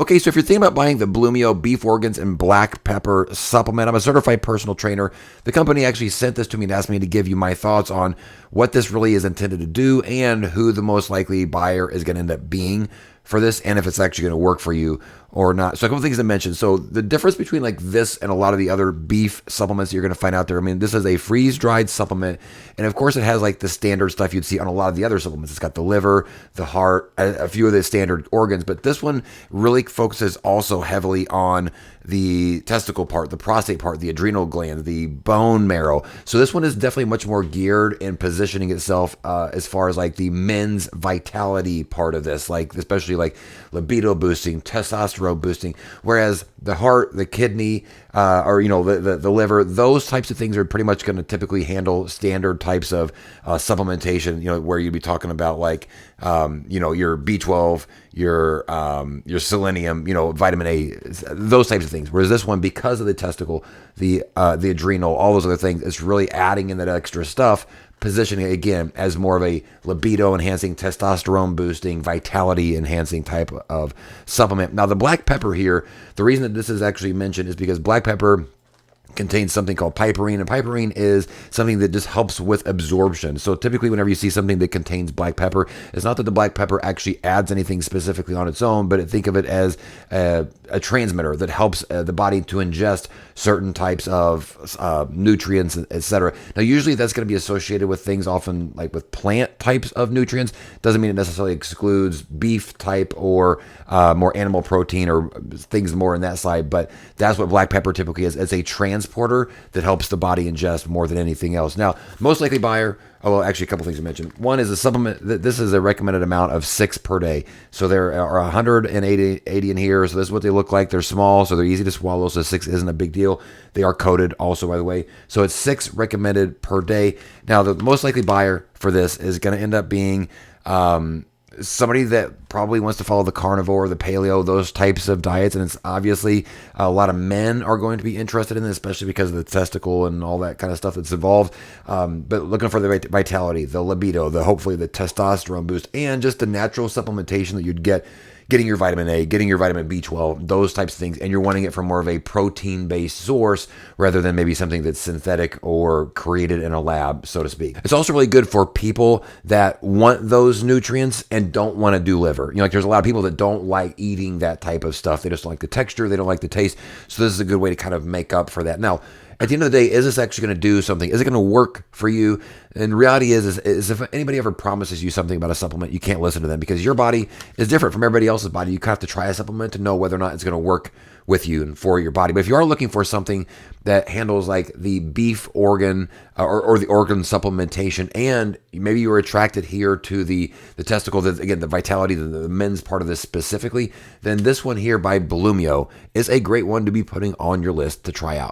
Okay, so if you're thinking about buying the Blumio beef organs and black pepper supplement, I'm a certified personal trainer. The company actually sent this to me and asked me to give you my thoughts on what this really is intended to do and who the most likely buyer is going to end up being for this and if it's actually going to work for you or not. So a couple things to mention. So the difference between like this and a lot of the other beef supplements you're going to find out there. I mean, this is a freeze-dried supplement. And of course it has like the standard stuff you'd see on a lot of the other supplements. It's got the liver, the heart, a few of the standard organs, but this one really focuses also heavily on the testicle part, the prostate part, the adrenal gland, the bone marrow. So this one is definitely much more geared in positioning itself as far as like the men's vitality part of this, like especially like libido boosting, testosterone boosting. Whereas the heart, the kidney, or the liver, those types of things are pretty much going to typically handle standard types of supplementation. Where you'd be talking about like your B12, your selenium, vitamin A, those types of things. Whereas this one, because of the testicle, the adrenal, all those other things, it's really adding in that extra stuff, positioning it again as more of a libido enhancing, testosterone boosting, vitality enhancing type of supplement. Now the black pepper here, the reason that this is actually mentioned is because black pepper contains something called piperine, and piperine is something that just helps with absorption. So typically whenever you see something that contains black pepper, it's not that the black pepper actually adds anything specifically on its own, but think of it as a transmitter that helps the body to ingest certain types of nutrients, etc. Now usually that's going to be associated with things often like with plant types of nutrients. Doesn't mean it necessarily excludes beef type or more animal protein or things more in that side, but that's what black pepper typically is. It's a transporter that helps the body ingest more than anything else. Now, most likely buyer, actually a couple things to mention. One is a supplement. This is a recommended amount of 6 per day. So there are 180 in here. So this is what they look like. They're small, so they're easy to swallow. So 6 isn't a big deal. They are coated also, by the way. So it's 6 recommended per day. Now, the most likely buyer for this is going to end up being somebody that probably wants to follow the carnivore, the paleo, those types of diets. And it's obviously a lot of men are going to be interested in this, especially because of the testicle and all that kind of stuff that's involved. But looking for the vitality, the libido, hopefully the testosterone boost, and just the natural supplementation that you'd getting your vitamin A, getting your vitamin B12, those types of things, and you're wanting it from more of a protein-based source rather than maybe something that's synthetic or created in a lab, so to speak. It's also really good for people that want those nutrients and don't want to do liver. Like there's a lot of people that don't like eating that type of stuff. They just don't like the texture, they don't like the taste. So this is a good way to kind of make up for that. Now, at the end of the day, is this actually going to do something? Is it going to work for you? And reality is if anybody ever promises you something about a supplement, you can't listen to them because your body is different from everybody else's body. You have to try a supplement to know whether or not it's going to work with you and for your body. But if you are looking for something that handles like the beef organ or the organ supplementation, and maybe you were attracted here to the testicle, again, the vitality, the men's part of this specifically, then this one here by Blumio is a great one to be putting on your list to try out.